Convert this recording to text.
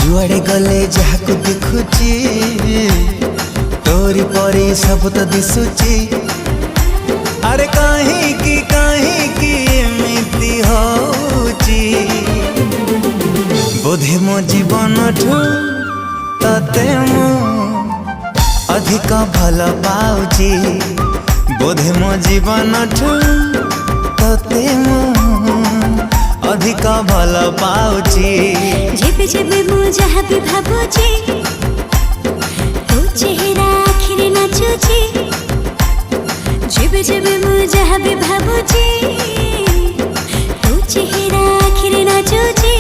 जुआड़े गले जहाको देखुची तोरी परी सब तो दिशुची। अरे कहीं की एमिति होची बोधे मो जीवन ठू तते मु अधिक भल पाउची। बोधे मो जीवन ठू तते मु अधिक भल पाउची। जेबे जेबे मु जहाँ भी भाबुची तो चेहरा आखिरे नाचुची। जेबे जेबे मु जहाँ भी भाबुची तो चेहरा आखिरे नाचुची।